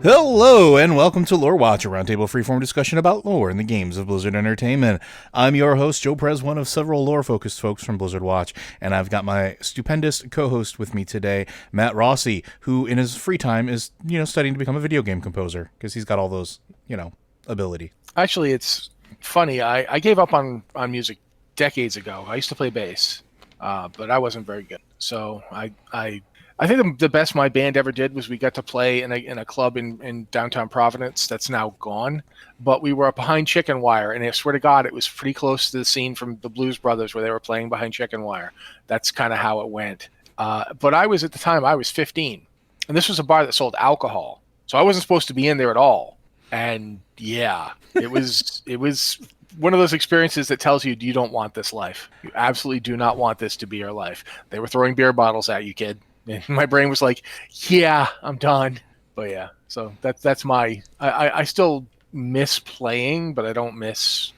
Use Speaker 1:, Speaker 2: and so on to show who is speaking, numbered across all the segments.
Speaker 1: Hello, and welcome to Lore Watch, a roundtable freeform discussion about lore in the games of Blizzard Entertainment. I'm your host, Joe Perez, one of several lore-focused folks from Blizzard Watch, and I've got my stupendous co-host with me today, Matt Rossi, who in his free time is, studying to become a video game composer, because he's got all those, ability.
Speaker 2: Actually, it's funny. I gave up on music decades ago. I used to play bass, but I wasn't very good. So I think the best my band ever did was we got to play in a club in downtown Providence that's now gone. But we were behind chicken wire, and I swear to God, it was pretty close to the scene from the Blues Brothers where they were playing behind chicken wire. That's kind of how it went. But I was 15, and this was a bar that sold alcohol, so I wasn't supposed to be in there at all. And yeah, it was one of those experiences that tells you don't want this life. You absolutely do not want this to be your life. They were throwing beer bottles at you, kid. And my brain was like, yeah, I'm done. But yeah, so that's my. I still miss playing, but I don't miss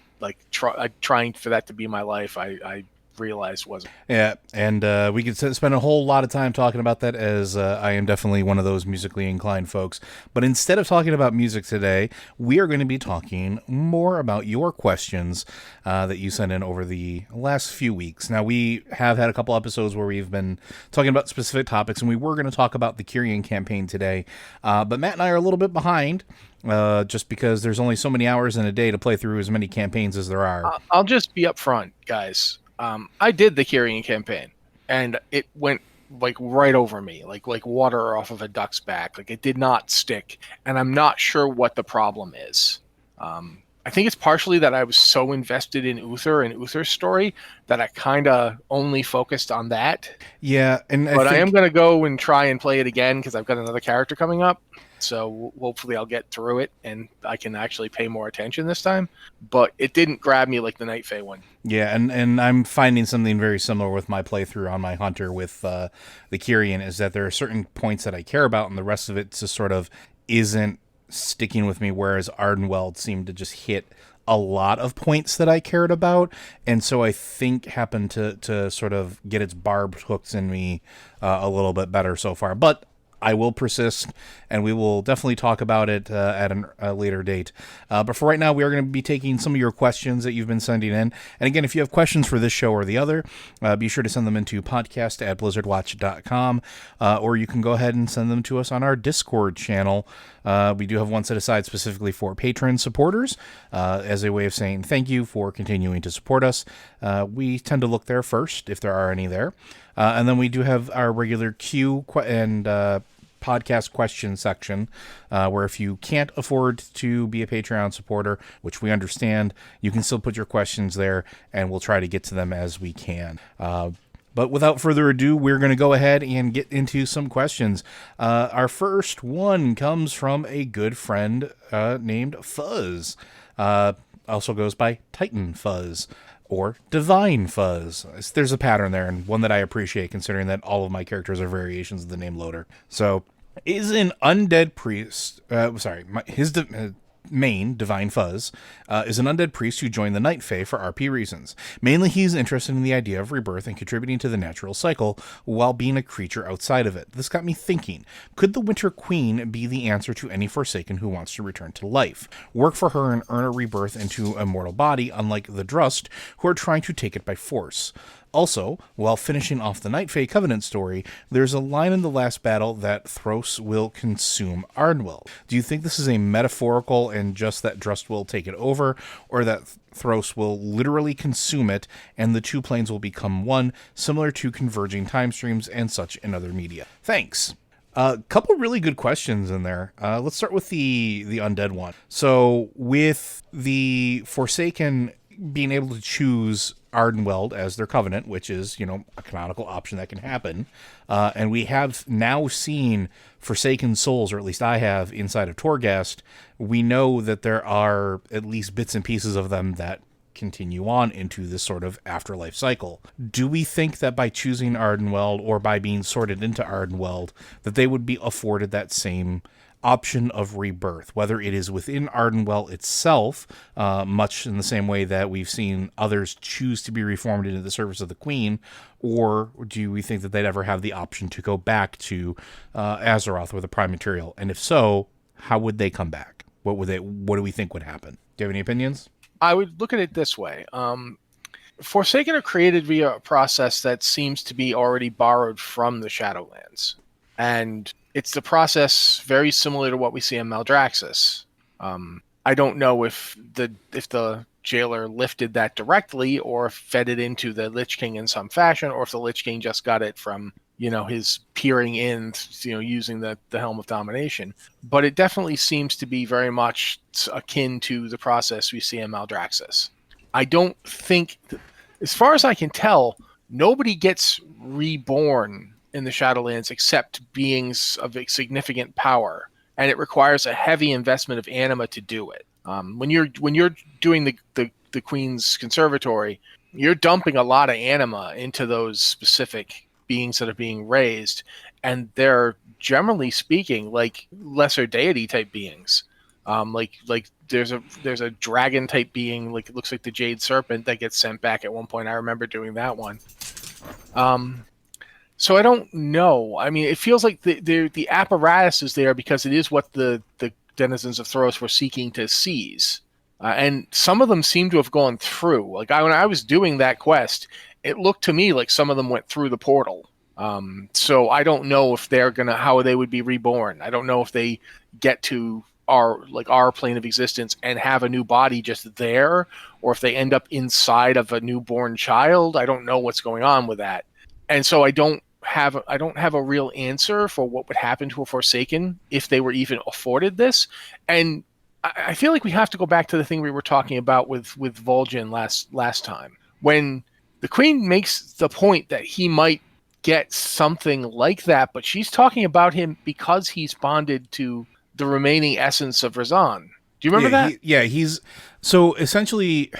Speaker 2: trying for that to be my life. I realized wasn't.
Speaker 1: Yeah, and we could spend a whole lot of time talking about that, as I am definitely one of those musically inclined folks. But instead of talking about music today, we are going to be talking more about your questions that you sent in over the last few weeks. Now, we have had a couple episodes where we've been talking about specific topics, and we were going to talk about the Kyrian campaign today. But Matt and I are a little bit behind. Just because there's only so many hours in a day to play through as many campaigns as there are.
Speaker 2: I'll just be upfront, guys. I did the Kyrian campaign, and it went like right over me, like water off of a duck's back. Like, it did not stick, and I'm not sure what the problem is. I think it's partially that I was so invested in Uther and Uther's story that I kind of only focused on that.
Speaker 1: Yeah,
Speaker 2: but I am going to go and try and play it again because I've got another character coming up. So hopefully I'll get through it and I can actually pay more attention this time. But it didn't grab me like the Night Fae one.
Speaker 1: Yeah, and I'm finding something very similar with my playthrough on my Hunter with the Kyrian, is that there are certain points that I care about, and the rest of it just sort of isn't sticking with me, whereas Ardenweld seemed to just hit a lot of points that I cared about, and so I think happened to sort of get its barbed hooks in me a little bit better so far. But I will persist, and we will definitely talk about it at a later date. But for right now, we are going to be taking some of your questions that you've been sending in. And again, if you have questions for this show or the other, be sure to send them into podcast@blizzardwatch.com, or you can go ahead and send them to us on our Discord channel. We do have one set aside specifically for Patreon supporters, as a way of saying thank you for continuing to support us. We tend to look there first, if there are any there. And then we do have our regular queue and podcast question section, where if you can't afford to be a Patreon supporter, which we understand, you can still put your questions there, and we'll try to get to them as we can. But without further ado, we're going to go ahead and get into some questions. Our first one comes from a good friend named Fuzz. Also goes by Titan Fuzz, or Divine Fuzz. There's a pattern there, and one that I appreciate, considering that all of my characters are variations of the name Loader. So, is an undead priest... Main, Divine Fuzz, is an undead priest who joined the Night Fae for RP reasons. Mainly, he's interested in the idea of rebirth and contributing to the natural cycle while being a creature outside of it. This got me thinking, could the Winter Queen be the answer to any Forsaken who wants to return to life? Work for her and earn a rebirth into a mortal body, unlike the Drust, who are trying to take it by force. Also, while finishing off the Night Fae Covenant story, there's a line in the last battle that Thros will consume Ardenwell. Do you think this is a metaphorical and just that Drust will take it over, or that Thros will literally consume it and the two planes will become one, similar to converging time streams and such in other media? Thanks. A couple really good questions in there. Let's start with the undead one. So, with the Forsaken being able to choose Ardenweld as their covenant, which is, a canonical option that can happen. And we have now seen Forsaken souls, or at least I have, inside of Torghast. We know that there are at least bits and pieces of them that continue on into this sort of afterlife cycle. Do we think that by choosing Ardenweld, or by being sorted into Ardenweld, that they would be afforded that same option of rebirth, whether it is within Ardenwell itself, much in the same way that we've seen others choose to be reformed into the service of the Queen, or do we think that they'd ever have the option to go back to Azeroth with a Prime Material? And if so, how would they come back? What do we think would happen? Do you have any opinions?
Speaker 2: I would look at it this way. Forsaken are created via a process that seems to be already borrowed from the Shadowlands. And it's the process very similar to what we see in Maldraxxus. I don't know if the jailer lifted that directly or fed it into the Lich King in some fashion, or if the Lich King just got it from, his peering in, using the Helm of Domination. But it definitely seems to be very much akin to the process we see in Maldraxxus. I don't think, as far as I can tell, nobody gets reborn in the Shadowlands except beings of significant power, and it requires a heavy investment of anima to do it. When you're doing the Queen's Conservatory, you're dumping a lot of anima into those specific beings that are being raised, and they're, generally speaking, like lesser deity type beings. Like there's a dragon type being, like it looks like the Jade Serpent, that gets sent back at one point. I remember doing that one. So I don't know. I mean, it feels like the apparatus is there because it is what the denizens of Thoros were seeking to seize. And some of them seem to have gone through. Like when I was doing that quest, it looked to me like some of them went through the portal. So I don't know if how they would be reborn. I don't know if they get to our plane of existence and have a new body just there, or if they end up inside of a newborn child. I don't know what's going on with that. And so I don't have a real answer for what would happen to a Forsaken if they were even afforded this. And I feel like we have to go back to the thing we were talking about with Vol'jin last time, when the Queen makes the point that he might get something like that, but she's talking about him because he's bonded to the remaining essence of Razan. Do you remember that?
Speaker 1: He's so essentially,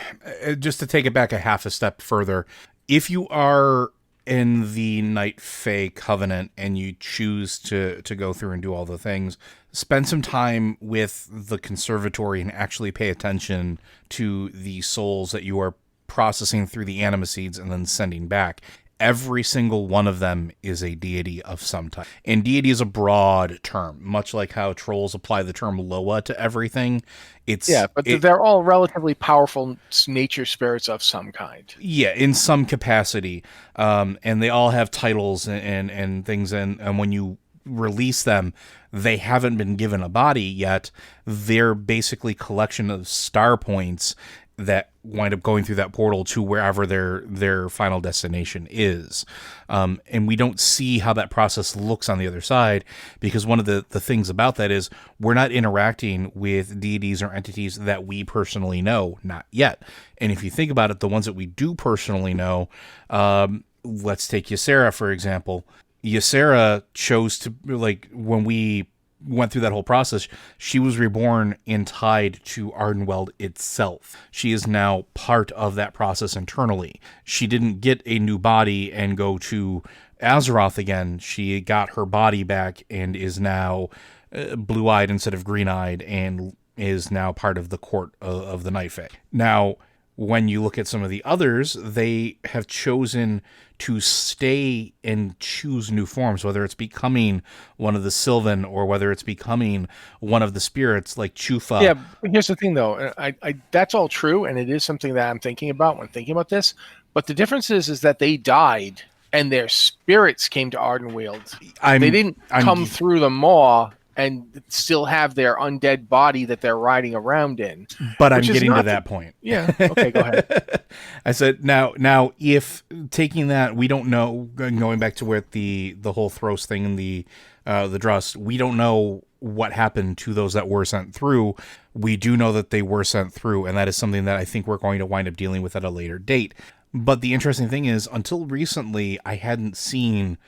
Speaker 1: just to take it back a half a step further, if you are in the Night Fae Covenant and you choose to go through and do all the things, spend some time with the Conservatory and actually pay attention to the souls that you are processing through the anima seeds and then sending back. Every single one of them is a deity of some type. And deity is a broad term, much like how trolls apply the term Loa to everything.
Speaker 2: They're all relatively powerful nature spirits of some kind.
Speaker 1: Yeah, in some capacity. And they all have titles and things. And when you release them, they haven't been given a body yet. They're basically collection of star points that wind up going through that portal to wherever their final destination is. And we don't see how that process looks on the other side, because one of the things about that is we're not interacting with deities or entities that we personally know, not yet. And if you think about it, the ones that we do personally know, let's take Ysera, for example. Ysera chose to, like, when we went through that whole process, she was reborn and tied to Ardenweld itself. She is now part of that process internally. She didn't get a new body and go to Azeroth again. She got her body back and is now blue-eyed instead of green-eyed, and is now part of the court of the Night Fae. Now, when you look at some of the others, they have chosen to stay and choose new forms, whether it's becoming one of the Sylvan or whether it's becoming one of the spirits like Chufa.
Speaker 2: Yeah, but here's the thing, though. I that's all true, and it is something that I'm thinking about when thinking about this. But the difference is that they died, and their spirits came to Ardenweald. They didn't come through the maw and still have their undead body that they're riding around in.
Speaker 1: But I'm getting to that point.
Speaker 2: Yeah. Okay, go ahead.
Speaker 1: I said, now, if taking that, we don't know, going back to where the whole Thros thing and the Drust, we don't know what happened to those that were sent through. We do know that they were sent through, and that is something that I think we're going to wind up dealing with at a later date. But the interesting thing is, until recently, I hadn't seen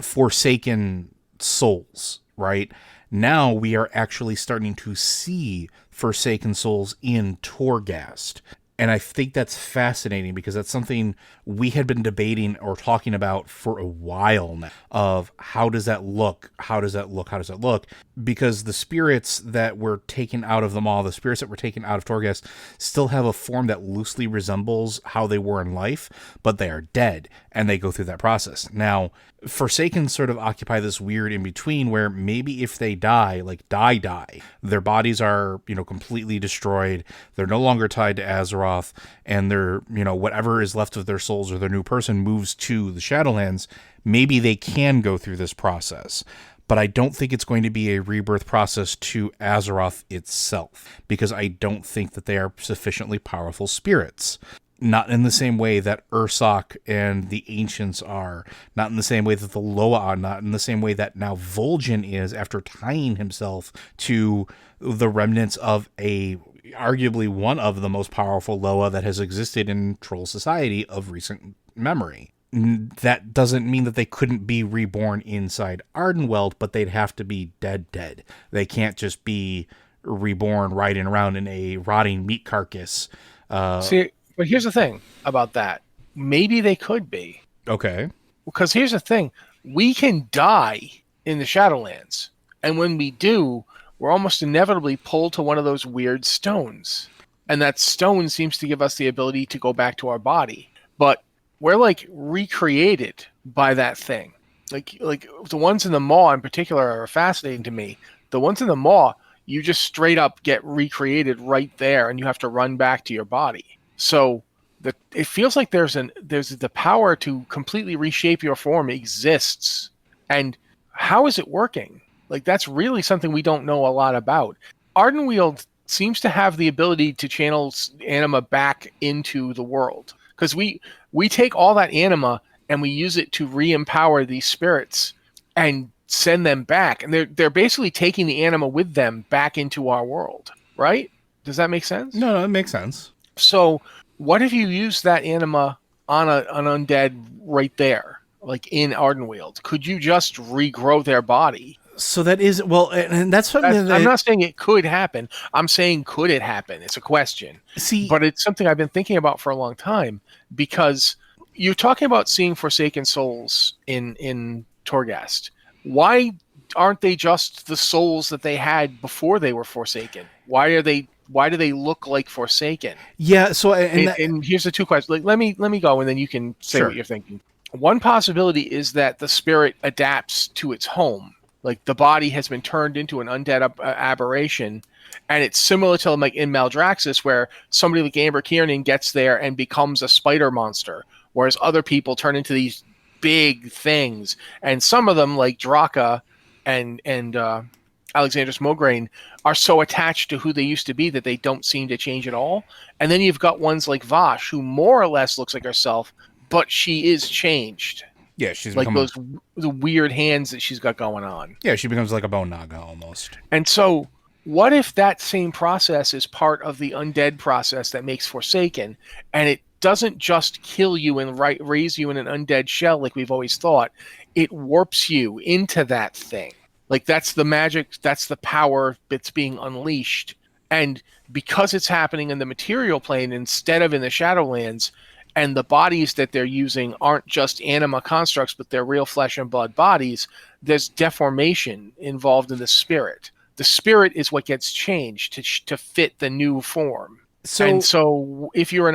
Speaker 1: Forsaken souls, right? Now we are actually starting to see Forsaken souls in Torghast. And I think that's fascinating because that's something we had been debating or talking about for a while now of how does that look? How does that look? How does that look? Because the spirits that were taken out of them all, the spirits that were taken out of Torghast still have a form that loosely resembles how they were in life, but they are dead and they go through that process. Now, Forsaken sort of occupy this weird in between where maybe if they die, like die, their bodies are, completely destroyed. They're no longer tied to Azeroth, and they're, whatever is left of their souls or their new person moves to the Shadowlands. Maybe they can go through this process. But I don't think it's going to be a rebirth process to Azeroth itself, because I don't think that they are sufficiently powerful spirits. Not in the same way that Ursoc and the Ancients are. Not in the same way that the Loa are. Not in the same way that now Vol'jin is after tying himself to the remnants of arguably one of the most powerful Loa that has existed in Troll society of recent memory. That doesn't mean that they couldn't be reborn inside Ardenweld, but they'd have to be dead. They can't just be reborn riding around in a rotting meat carcass.
Speaker 2: See, but here's the thing about that. Maybe they could be.
Speaker 1: Okay.
Speaker 2: Because here's the thing. We can die in the Shadowlands. And when we do, we're almost inevitably pulled to one of those weird stones. And that stone seems to give us the ability to go back to our body. But we're like recreated by that thing. Like the ones in the maw in particular are fascinating to me. The ones in the maw, you just straight up get recreated right there and you have to run back to your body. So it feels like there's the power to completely reshape your form exists. And how is it working? Like, that's really something we don't know a lot about. Ardenweald seems to have the ability to channel anima back into the world. Because we take all that anima and we use it to re-empower these spirits and send them back. And they're basically taking the anima with them back into our world, right? Does that make sense?
Speaker 1: No, it makes sense.
Speaker 2: So what if you use that anima on an undead right there, like in Ardenweald? Could you just regrow their body?
Speaker 1: So that is, well, and that's something
Speaker 2: I'm not saying it could happen. I'm saying, could it happen? It's a question.
Speaker 1: See,
Speaker 2: but it's something I've been thinking about for a long time, because you're talking about seeing Forsaken souls in Torghast. Why aren't they just the souls that they had before they were Forsaken? Why do they look like Forsaken?
Speaker 1: Yeah. So,
Speaker 2: and here's the two questions. Like, let me go, and then you can say
Speaker 1: Sure.
Speaker 2: what you're thinking. One possibility is that the spirit adapts to its home. Like, the body has been turned into an undead aberration, and it's similar to like in Maldraxxus, where somebody like Amber Kiernan gets there and becomes a spider monster, whereas other people turn into these big things. And some of them, like Draka and Alexandros Mograine, are so attached to who they used to be that they don't seem to change at all. And then you've got ones like Vash, who more or less looks like herself, but she is changed.
Speaker 1: Yeah, she's
Speaker 2: like the weird hands that she's got going on.
Speaker 1: Yeah, she becomes like a bone naga almost.
Speaker 2: And so, what if that same process is part of the undead process that makes Forsaken, and it doesn't just kill you and raise you in an undead shell like we've always thought? It warps you into that thing. Like, that's the magic, that's the power that's being unleashed. And because it's happening in the material plane instead of in the Shadowlands, and the bodies that they're using aren't just anima constructs, but they're real flesh and blood bodies, there's deformation involved in the spirit. The spirit is what gets changed to fit the new form. So if you're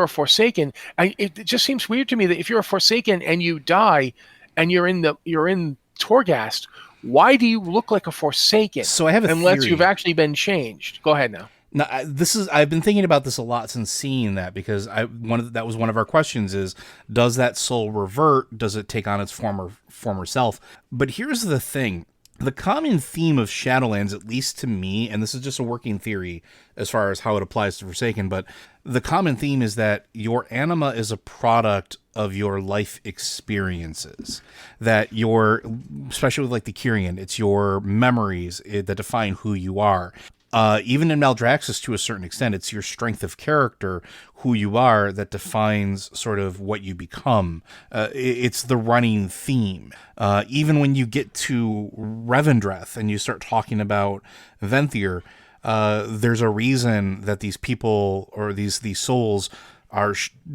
Speaker 2: a Forsaken, it just seems weird to me that if you're a Forsaken and you die, and you're in Torghast, why do you look like a Forsaken?
Speaker 1: So I have
Speaker 2: unless you've actually been changed. Go ahead now.
Speaker 1: Now, I've been thinking about this a lot since seeing that, because that was one of our questions is, does that soul revert? Does it take on its former self? But here's the thing. The common theme of Shadowlands, at least to me, and this is just a working theory as far as how it applies to Forsaken, but the common theme is that your anima is a product of your life experiences. That especially with like the Kyrian, it's your memories that define who you are. Even in Maldraxxus, to a certain extent, it's your strength of character, who you are, that defines sort of what you become. It's the running theme. Even when you get to Revendreth and you start talking about Venthyr, there's a reason that these people or these souls are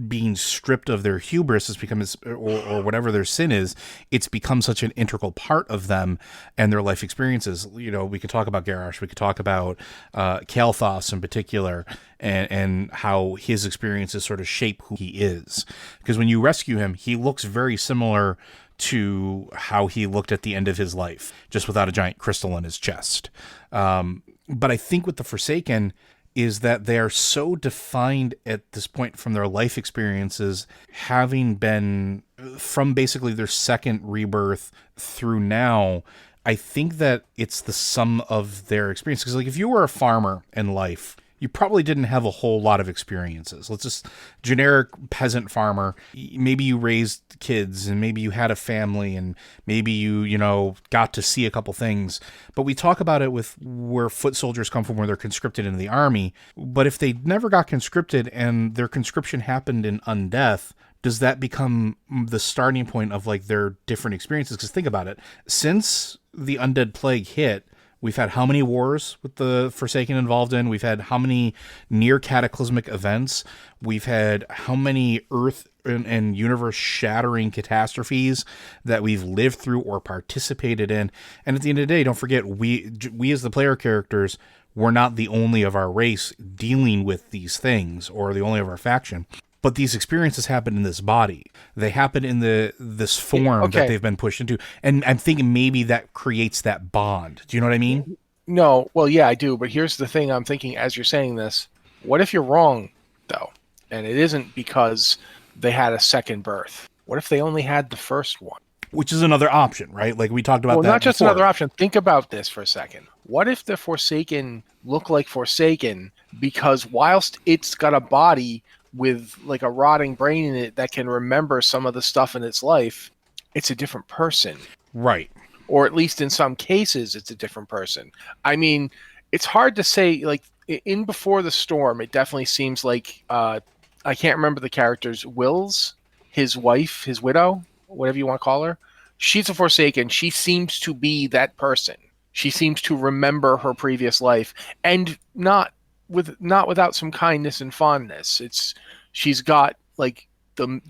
Speaker 1: being stripped of their hubris. It's become or whatever their sin is. It's become such an integral part of them and their life experiences. You know, we could talk about Garrosh. We could talk about Kael'thas in particular, and how his experiences sort of shape who he is. Because when you rescue him, he looks very similar to how he looked at the end of his life, just without a giant crystal in his chest. But I think with the Forsaken is that they are so defined at this point from their life experiences, having been from basically their second rebirth through now. I think that it's the sum of their experiences. Because like if you were a farmer in life, you probably didn't have a whole lot of experiences. Let's just generic peasant farmer. Maybe you raised kids and maybe you had a family and maybe you know, got to see a couple things. But we talk about it with where foot soldiers come from, where they're conscripted into the army. But if they never got conscripted and their conscription happened in undeath, does that become the starting point of like their different experiences? Because think about it. Since the undead plague hit, we've had how many wars with the Forsaken involved in? We've had how many near cataclysmic events? We've had how many earth and universe shattering catastrophes that we've lived through or participated in. And at the end of the day, don't forget, we as the player characters, we're not the only of our race dealing with these things or the only of our faction. But these experiences happen in this body. They happen in this form that they've been pushed into. And I'm thinking maybe that creates that bond. Do you know what I mean?
Speaker 2: No, well, yeah, I do. But here's the thing I'm thinking as you're saying this. What if you're wrong, though? And it isn't because they had a second birth. What if they only had the first one?
Speaker 1: Which is another option, right? Like we talked about that
Speaker 2: not just
Speaker 1: before.
Speaker 2: another option. Think about this for a second. What if the Forsaken look like Forsaken because whilst it's got a body with like a rotting brain in it that can remember some of the stuff in its life, it's a different person.
Speaker 1: Right.
Speaker 2: Or at least in some cases, it's a different person. I mean, it's hard to say, like, in Before the Storm, it definitely seems like, I can't remember the character's Wills, his wife, his widow, whatever you want to call her. She's a Forsaken. She seems to be that person. She seems to remember her previous life and not without some kindness and fondness. She's got like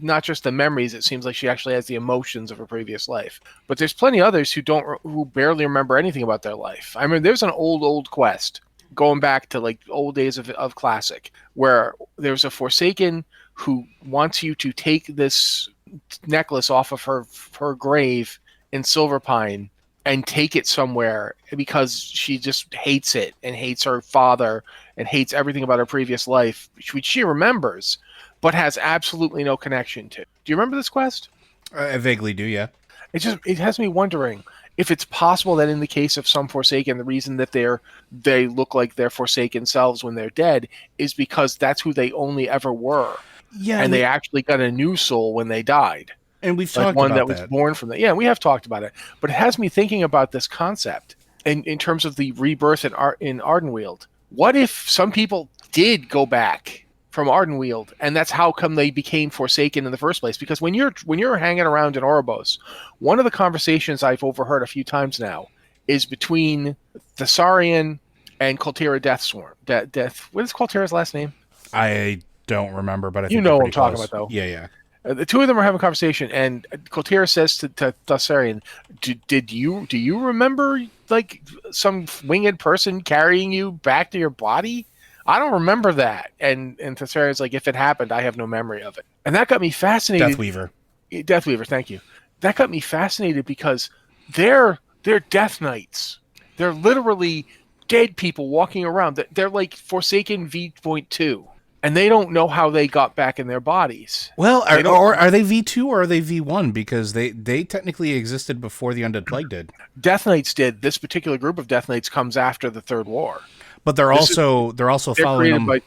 Speaker 2: not just the memories. It seems like she actually has the emotions of her previous life. But there's plenty of others who barely remember anything about their life. I mean, there's an old quest going back to like old days of Classic where there's a Forsaken who wants you to take this necklace off of her grave in Silverpine and take it somewhere because she just hates it and hates her father and hates everything about her previous life, which she remembers, but has absolutely no connection to. Do you remember this quest?
Speaker 1: I vaguely do, yeah.
Speaker 2: It has me wondering if it's possible that in the case of some Forsaken, the reason that they look like their Forsaken selves when they're dead is because that's who they only ever were. Yeah, and they actually got a new soul when they died.
Speaker 1: And we've
Speaker 2: like
Speaker 1: talked
Speaker 2: one
Speaker 1: about
Speaker 2: that was born from that. Yeah, we have talked about it. But it has me thinking about this concept in terms of the rebirth in Ardenweald. What if some people did go back from Ardenweald, and that's how come they became Forsaken in the first place? Because when you're hanging around in Oribos, one of the conversations I've overheard a few times now is between Thessarian and Koltira Deathsworn. What is Koltira's last name?
Speaker 1: I don't remember, but I think
Speaker 2: you know what I'm talking about, though.
Speaker 1: Yeah.
Speaker 2: The two of them are having a conversation, and Koltira says to Thessarian, "Do you remember like some winged person carrying you back to your body? I don't remember that." And Thessarian's like, "If it happened, I have no memory of it." And that got me fascinated. Deathweaver, thank you. That got me fascinated because they're Death Knights. They're literally dead people walking around. They're like Forsaken V.2. And they don't know how they got back in their bodies.
Speaker 1: Well, are they V2 or are they V1? Because they technically existed before the Undead Plague did.
Speaker 2: Death Knights did. This particular group of Death Knights comes after the Third War.
Speaker 1: But they're also following them.
Speaker 2: But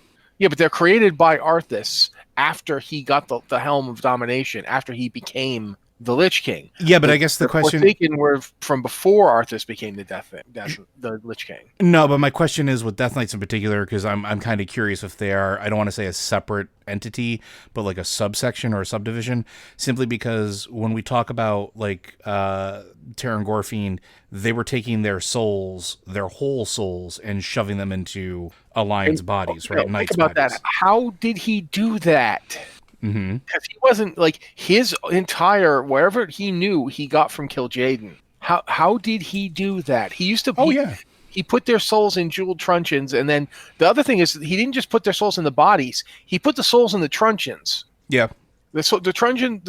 Speaker 2: they're created by Arthas after he got the helm of domination, after he became the Lich King.
Speaker 1: Yeah, but I guess the
Speaker 2: The
Speaker 1: question.
Speaker 2: Forsaken were from before Arthas became the Lich King.
Speaker 1: No, but my question is with Death Knights in particular, because I'm kind of curious if they are, I don't want to say a separate entity, but like a subsection or a subdivision, simply because when we talk about like Terran Gorfiend, they were taking their souls, their whole souls, and shoving them into Alliance bodies, right?
Speaker 2: Think
Speaker 1: Knights
Speaker 2: about
Speaker 1: bodies.
Speaker 2: that. How did he do that?
Speaker 1: Mm-hmm.
Speaker 2: Because he wasn't like his entire wherever he knew he got from Kil'jaeden. How did he do that? He used to.
Speaker 1: Oh, yeah.
Speaker 2: He put their souls in jeweled truncheons, and then the other thing is he didn't just put their souls in the bodies. He put the souls in the truncheons.
Speaker 1: Yeah.
Speaker 2: The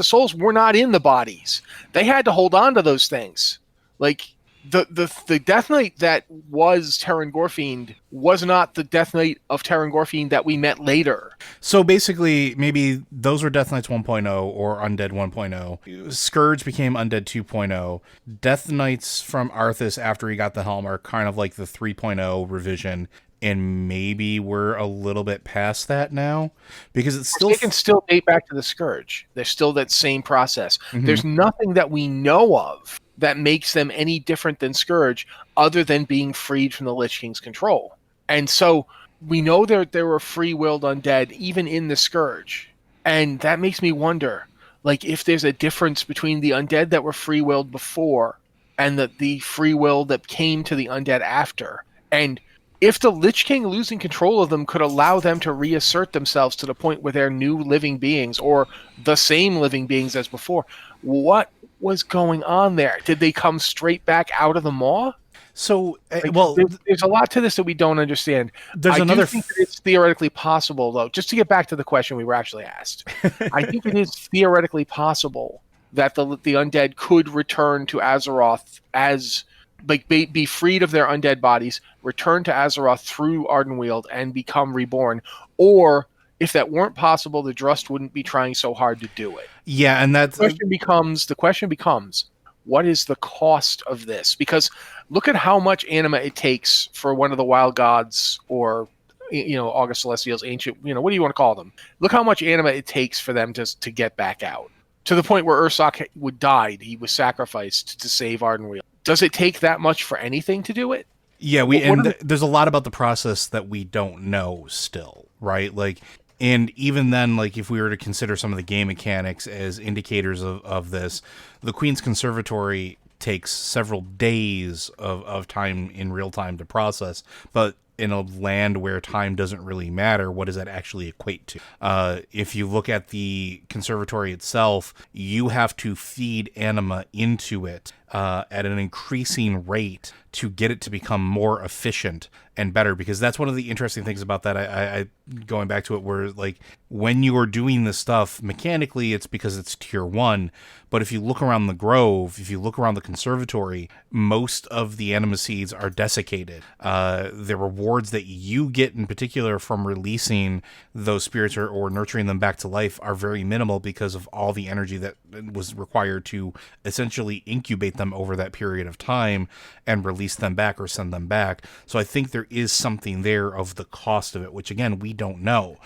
Speaker 2: souls were not in the bodies. They had to hold on to those things. Like the Death Knight that was Terran Gorfiend was not the Death Knight of Terran Gorfiend that we met later.
Speaker 1: So basically, maybe those were Death Knights 1.0 or Undead 1.0. Scourge became Undead 2.0. Death Knights from Arthas after he got the helm are kind of like the 3.0 revision. And maybe we're a little bit past that now because it's still.
Speaker 2: They can still date back to the Scourge. They're still that same process.
Speaker 1: Mm-hmm.
Speaker 2: There's nothing that we know of that makes them any different than Scourge other than being freed from the Lich King's control. And so we know there were free-willed undead even in the Scourge. And that makes me wonder, like, if there's a difference between the undead that were free-willed before and the free will that came to the undead after. And if the Lich King losing control of them could allow them to reassert themselves to the point where they're new living beings or the same living beings as before, what was going on there? Did they come straight back out of the maw?
Speaker 1: So,
Speaker 2: Like,
Speaker 1: well,
Speaker 2: there's a lot to this that we don't understand.
Speaker 1: There's
Speaker 2: I
Speaker 1: another.
Speaker 2: do think that it's theoretically possible, though. Just to get back to the question we were actually asked, I think it is theoretically possible that the undead could return to Azeroth as like be freed of their undead bodies, return to Azeroth through Ardenweald, and become reborn. Or if that weren't possible, the Drust wouldn't be trying so hard to do it.
Speaker 1: Yeah, and that's
Speaker 2: The question becomes, what is the cost of this? Because look at how much anima it takes for one of the wild gods or August Celestials, ancient, what do you want to call them? Look how much anima it takes for them to get back out. To the point where Ursoc would die, he was sacrificed to save Ardenweald. Does it take that much for anything to do it?
Speaker 1: Yeah, there's a lot about the process that we don't know still, right? Like, and even then, like, if we were to consider some of the game mechanics as indicators of this, the Queen's Conservatory takes several days of time in real time to process, but in a land where time doesn't really matter, what does that actually equate to? If you look at the conservatory itself, you have to feed anima into it at an increasing rate to get it to become more efficient and better, because that's one of the interesting things about that. I going back to it, where like when you are doing this stuff mechanically, it's because it's tier 1, but if you look around the grove, if you look around the conservatory, most of the anima seeds are desiccated. The rewards that you get in particular from releasing those spirits or nurturing them back to life are very minimal because of all the energy that was required to essentially incubate them over that period of time and release them back or send them back. So I think there is something there of the cost of it, which again, we don't know.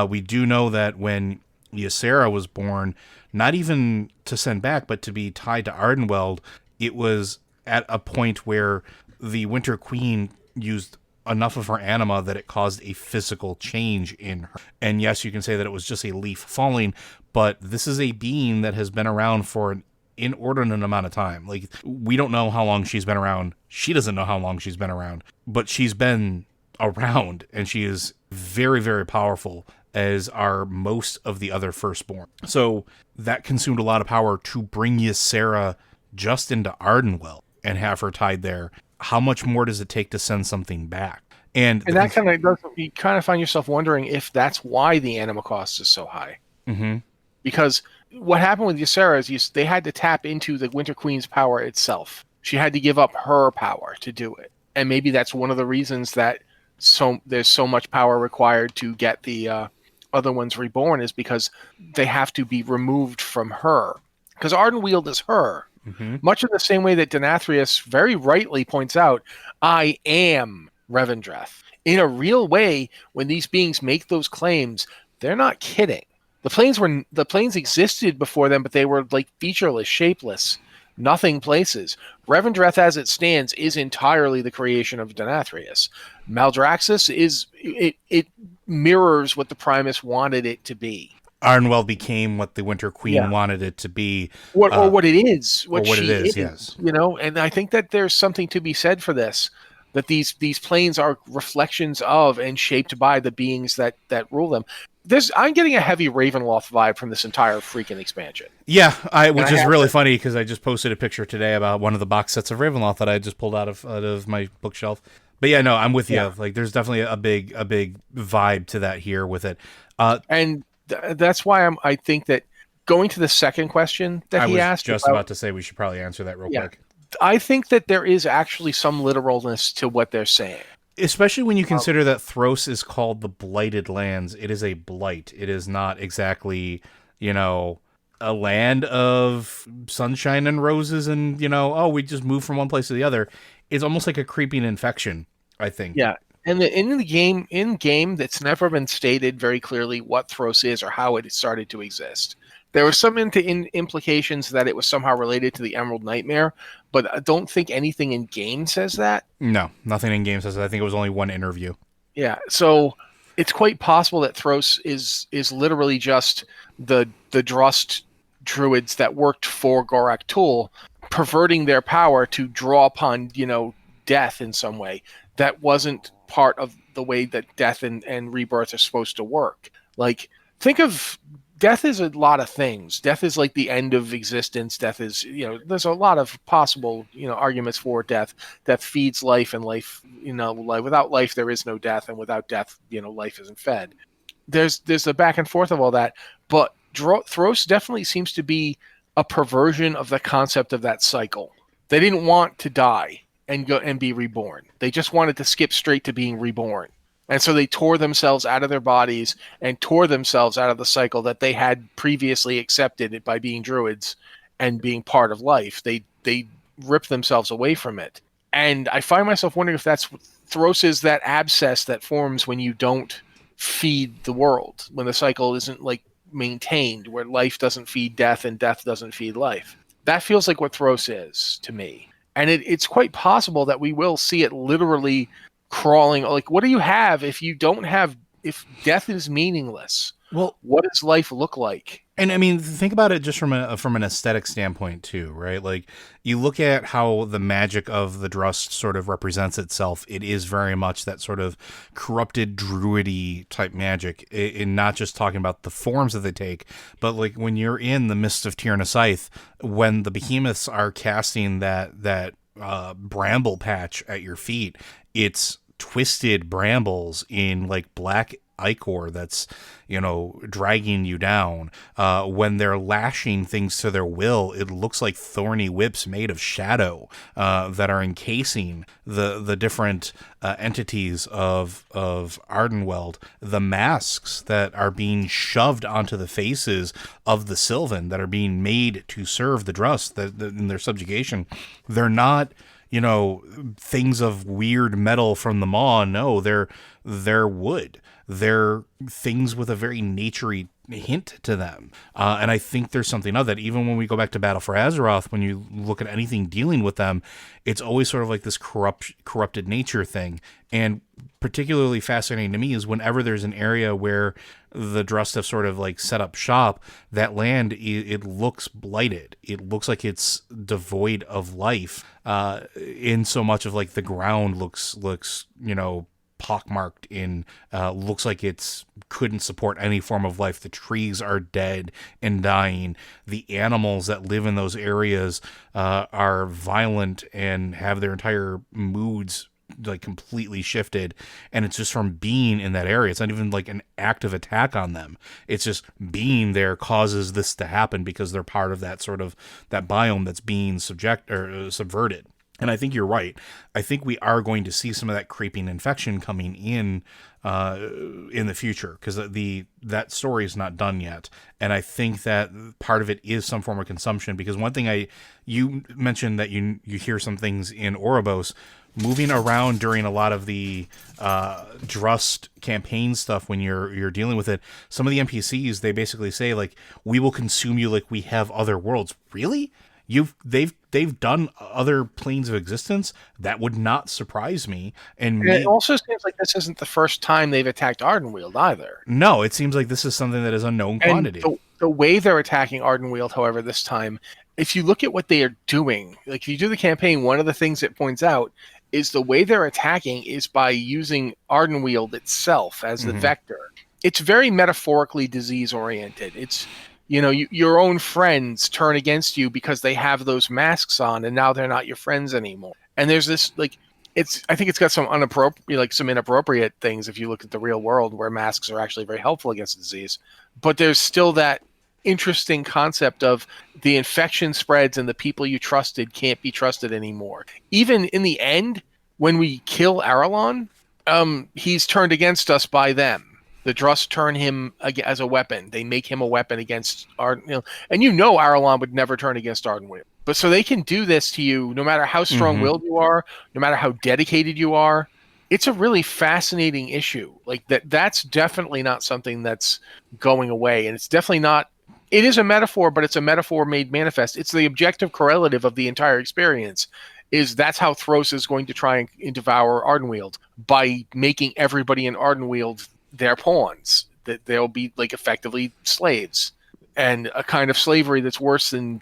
Speaker 1: We do know that when Ysera was born, not even to send back, but to be tied to Ardenweald, it was at a point where the Winter Queen used enough of her anima that it caused a physical change in her. And yes, you can say that it was just a leaf falling, but this is a being that has been around for an inordinate amount of time. Like, we don't know how long she's been around. She doesn't know how long she's been around, but she's been around, and she is very, very powerful, as are most of the other firstborn. So that consumed a lot of power to bring Ysera just into Ardenweald and have her tied there. How much more does it take to send something back? And
Speaker 2: that kind of does, you kind of find yourself wondering if that's why the anima cost is so high.
Speaker 1: Mm-hmm.
Speaker 2: Because what happened with Ysera is they had to tap into the Winter Queen's power itself. She had to give up her power to do it. And maybe that's one of the reasons that there's so much power required to get the other ones reborn, is because they have to be removed from her. Because Ardenweald is her. Mm-hmm. Much in the same way that Denathrius very rightly points out, I am Revendreth. In a real way, when these beings make those claims, they're not kidding. The plains existed before them, but they were like featureless, shapeless, nothing places. Revendreth, as it stands, is entirely the creation of Denathrius. Maldraxxus it mirrors what the Primus wanted it to be.
Speaker 1: Arnwell became what the Winter Queen
Speaker 2: Yeah.
Speaker 1: wanted it to be,
Speaker 2: What it is,
Speaker 1: or
Speaker 2: what
Speaker 1: what it
Speaker 2: she
Speaker 1: is.
Speaker 2: is,
Speaker 1: Yes.
Speaker 2: and I think that there's something to be said for this, that these planes are reflections of and shaped by the beings that rule them. I'm getting a heavy Ravenloft vibe from this entire freaking expansion.
Speaker 1: Yeah,
Speaker 2: And
Speaker 1: which
Speaker 2: I
Speaker 1: is
Speaker 2: have
Speaker 1: really
Speaker 2: to,
Speaker 1: funny because I just posted a picture today about one of the box sets of Ravenloft that I just pulled out of my bookshelf. But yeah, no, I'm with
Speaker 2: yeah.
Speaker 1: you. Like, there's definitely a big vibe to that here with it. Uh,
Speaker 2: And that's why I think that going to the second question that
Speaker 1: I
Speaker 2: he
Speaker 1: was
Speaker 2: asked
Speaker 1: just
Speaker 2: about,
Speaker 1: about to say we should probably answer that real
Speaker 2: yeah,
Speaker 1: quick.
Speaker 2: I think that there is actually some literalness to what they're saying.
Speaker 1: Especially when you consider that Thros is called the Blighted Lands. It is a blight. It is not exactly, you know, a land of sunshine and roses and, oh, we just move from one place to the other. It's almost like a creeping infection, I think.
Speaker 2: Yeah, and in the game, that's never been stated very clearly what Thros is or how it started to exist. There were some implications that it was somehow related to the Emerald Nightmare, but I don't think anything in game says that.
Speaker 1: No, nothing in game says that. I think it was only one interview.
Speaker 2: Yeah, so it's quite possible that Thros is literally just the Drust druids that worked for Gorak Tul, perverting their power to draw upon death in some way that wasn't part of the way that death and rebirth are supposed to work. Like, think of death is a lot of things. Death is like the end of existence. Death is, there's a lot of possible, arguments for death. Death feeds life, and life, like without life there is no death, and without death, life isn't fed. There's a back and forth of all that, but Thros definitely seems to be a perversion of the concept of that cycle. They didn't want to die and go and be reborn. They just wanted to skip straight to being reborn. And so they tore themselves out of their bodies and tore themselves out of the cycle that they had previously accepted by being druids and being part of life. They ripped themselves away from it. And I find myself wondering if that's Thros is that abscess that forms when you don't feed the world, when the cycle isn't like maintained, where life doesn't feed death and death doesn't feed life. That feels like what Thros is to me. And it's quite possible that we will see it literally crawling. Like, what do you have if if death is meaningless?
Speaker 1: Well,
Speaker 2: what does life look like?
Speaker 1: and I mean, think about it just from an aesthetic standpoint too, right? Like, you look at how the magic of the Drust sort of represents itself. It is very much that sort of corrupted druidy type magic, in not just talking about the forms that they take, but like when you're in the Mists of Tir na Scythe, when the behemoths are casting that bramble patch at your feet, it's twisted brambles in like black ichor that's dragging you down. When they're lashing things to their will, it looks like thorny whips made of shadow that are encasing the different entities of Ardenweld. The masks that are being shoved onto the faces of the Sylvan that are being made to serve the Drust in their subjugation, they're not things of weird metal from the maw. No, they're wood. They're things with a very naturey hint to them. And I think there's something of that. Even when we go back to Battle for Azeroth, when you look at anything dealing with them, it's always sort of like this corrupted nature thing. And particularly fascinating to me is whenever there's an area where the Drust have sort of like set up shop, that land, it looks blighted. It looks like it's devoid of life, in so much of like the ground looks pockmarked in, looks like it's couldn't support any form of life. The trees are dead and dying. The animals that live in those areas are violent and have their entire moods like completely shifted, and it's just from being in that area. It's not even like an active attack on them. It's just being there causes this to happen because they're part of that sort of that biome that's being subverted. And I think you're right. I think we are going to see some of that creeping infection coming in the future, because that story is not done yet. And I think that part of it is some form of consumption, because one thing you mentioned that you hear some things in Oribos. moving around during a lot of the Drust campaign stuff when you're dealing with it. Some of the NPCs, they basically say like, we will consume you like we have other worlds. Really? They've done other planes of existence. That would not surprise me. And
Speaker 2: And it
Speaker 1: me,
Speaker 2: also seems like this isn't the first time they've attacked Ardenweald either.
Speaker 1: no, it seems like this is something that is unknown
Speaker 2: And
Speaker 1: quantity.
Speaker 2: the way they're attacking Ardenweald, however, this time, if you look at what they are doing, like if you do the campaign, one of the things it points out is the way they're attacking is by using Ardenweald itself as the vector. It's very metaphorically disease oriented. It's, your own friends turn against you because they have those masks on, and now they're not your friends anymore. And there's this like, I think it's got some some inappropriate things if you look at the real world where masks are actually very helpful against disease. But there's still that interesting concept of the infection spreads and the people you trusted can't be trusted anymore. Even in the end, when we kill Arelon, he's turned against us by them. The Drust turn him as a weapon. They make him a weapon against Arden. And Arelon would never turn against Ardenweald. But so they can do this to you no matter how strong-willed you are, no matter how dedicated you are. It's a really fascinating issue. Like that's definitely not something that's going away. And it's definitely not. It is a metaphor, but it's a metaphor made manifest. It's the objective correlative of the entire experience. That's how Thros is going to try and devour Ardenweald, by making everybody in Ardenweald their pawns. That they'll be like effectively slaves, and a kind of slavery that's worse than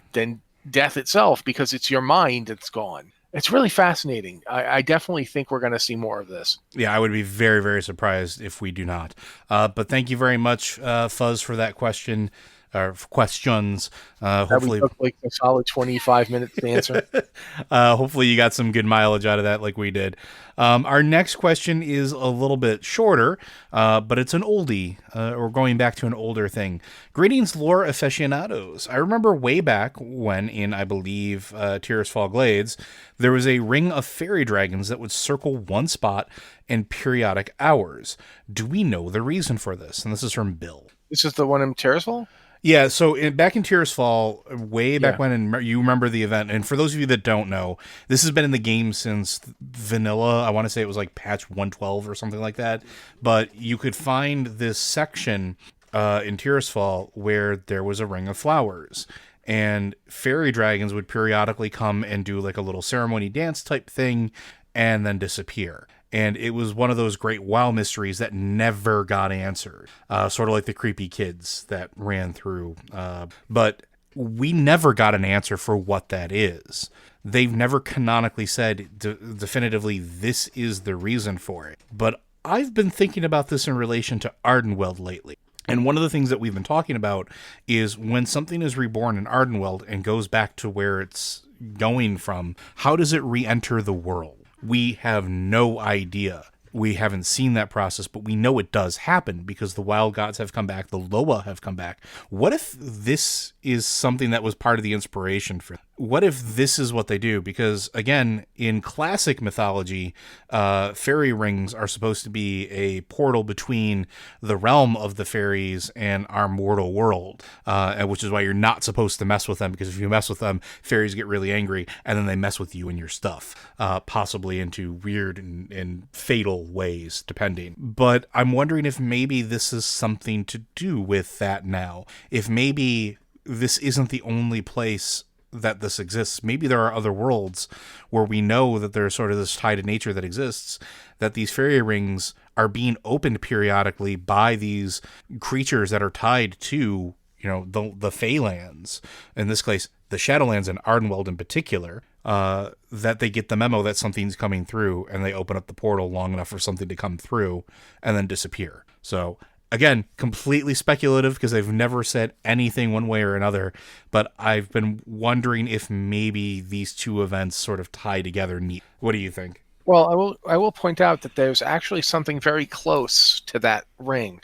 Speaker 2: death itself, because it's your mind that's gone. It's really fascinating. I definitely think we're going to see more of this.
Speaker 1: Yeah, I would be very, very surprised if we do not. But thank you very much, Fuzz, for that question. Or questions. Hopefully,
Speaker 2: that took like a solid 25 minutes to answer.
Speaker 1: Hopefully you got some good mileage out of that, like we did. Our next question is a little bit shorter, but it's an oldie. We're going back to an older thing. Greetings, lore aficionados. I remember way back when, in I believe Tirisfal Glades, there was a ring of fairy dragons that would circle one spot in periodic hours. Do we know the reason for this? And this is from Bill.
Speaker 2: This is the one in Tirisfal?
Speaker 1: Yeah, so back in Tirisfal, way back when, and you remember the event, and for those of you that don't know, this has been in the game since vanilla. I want to say it was like patch 112 or something like that, but you could find this section in Tirisfal where there was a ring of flowers, and fairy dragons would periodically come and do like a little ceremony dance type thing and then disappear. And it was one of those great WoW mysteries that never got answered. Sort of like the creepy kids that ran through. But we never got an answer for what that is. They've never canonically said definitively this is the reason for it. But I've been thinking about this in relation to Ardenweald lately. And one of the things that we've been talking about is when something is reborn in Ardenweald and goes back to where it's going from, how does it re-enter the world? We have no idea. We haven't seen that process, but we know it does happen because the wild gods have come back, the Loa have come back. What if this is something that was part of the inspiration for? What if this is what they do? Because again, in classic mythology, fairy rings are supposed to be a portal between the realm of the fairies and our mortal world, which is why you're not supposed to mess with them, because if you mess with them, fairies get really angry and then they mess with you and your stuff, possibly into weird and fatal ways, depending. But I'm wondering if maybe this is something to do with that now. If maybe this isn't the only place that this exists. Maybe there are other worlds where we know that there's sort of this tie to nature that exists, that these fairy rings are being opened periodically by these creatures that are tied to, the Feylands. In this case, the Shadowlands and Ardenweald in particular, that they get the memo that something's coming through and they open up the portal long enough for something to come through and then disappear. So again, completely speculative because they've never said anything one way or another, but I've been wondering if maybe these two events sort of tie together neat. What do you think?
Speaker 2: Well, I will point out that there's actually something very close to that ring.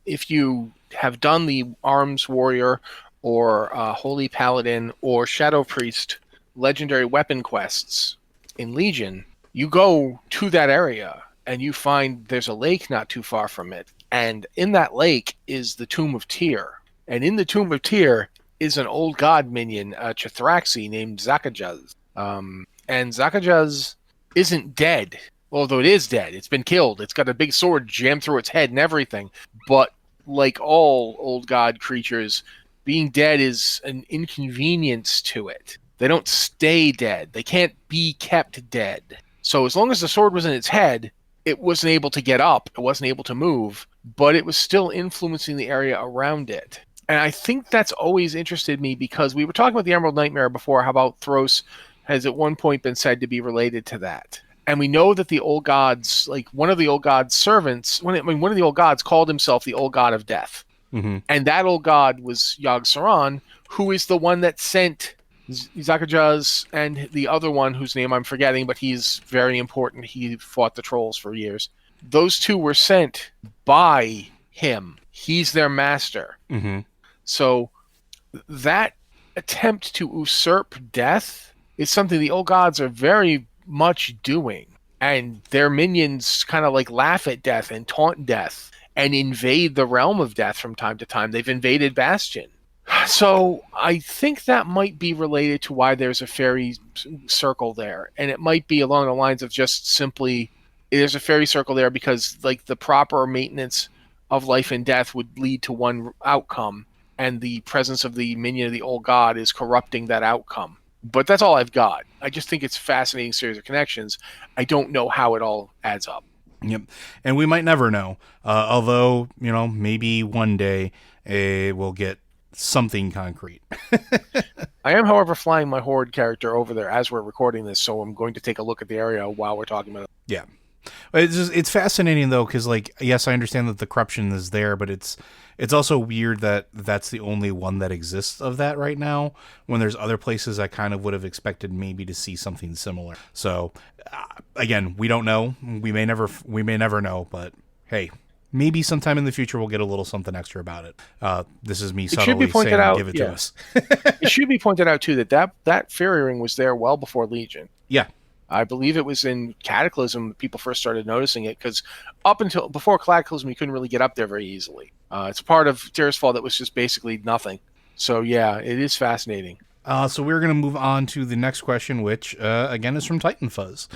Speaker 2: If you have done the Arms Warrior or Holy Paladin or Shadow Priest legendary weapon quests in Legion, you go to that area and you find there's a lake not too far from it. And in that lake is the Tomb of Tyr. And in the Tomb of Tyr is an old god minion, Chithraxi, named Zakajaz. And Zakajaz isn't dead. Although it is dead. It's been killed. It's got a big sword jammed through its head and everything. But like all old god creatures, being dead is an inconvenience to it. They don't stay dead. They can't be kept dead. So as long as the sword was in its head, it wasn't able to get up. It wasn't able to move, but it was still influencing the area around it. And I think that's always interested me because we were talking about the Emerald Nightmare before, how about Thros has at one point been said to be related to that. And we know that the old gods, like one of the old gods' servants, one of the old gods called himself the old god of death.
Speaker 1: Mm-hmm.
Speaker 2: And that old god was Yogg-Saron, who is the one that sent Zakajaz and the other one whose name I'm forgetting, but he's very important. He fought the trolls for years. Those two were sent by him. He's their master.
Speaker 1: Mm-hmm.
Speaker 2: So that attempt to usurp death is something the old gods are very much doing. And their minions kind of like laugh at death and taunt death and invade the realm of death from time to time. They've invaded Bastion. So I think that might be related to why there's a fairy circle there. And it might be along the lines of just simply there's a fairy circle there because like the proper maintenance of life and death would lead to one outcome, and the presence of the minion of the old god is corrupting that outcome. But that's all I've got. I just think it's a fascinating series of connections. I don't know how it all adds up.
Speaker 1: Yep. And we might never know. Although, maybe one day we'll get something concrete.
Speaker 2: I am, however, flying my Horde character over there as we're recording this, so I'm going to take a look at the area while we're talking about it.
Speaker 1: Yeah. It's fascinating, though, because, like, yes, I understand that the corruption is there, but it's also weird that that's the only one that exists of that right now, when there's other places I kind of would have expected maybe to see something similar. So, again, we don't know. We may never know, but hey, maybe sometime in the future we'll get a little something extra about it. This is me subtly saying give it to us.
Speaker 2: It should be pointed out, too, that fairy ring was there well before Legion.
Speaker 1: Yeah.
Speaker 2: I believe it was in Cataclysm people first started noticing it, because up until before Cataclysm, you couldn't really get up there very easily. It's a part of Tirisfal that was just basically nothing. So, yeah, it is fascinating.
Speaker 1: So we're going to move on to the next question, which, again, is from Titan Fuzz.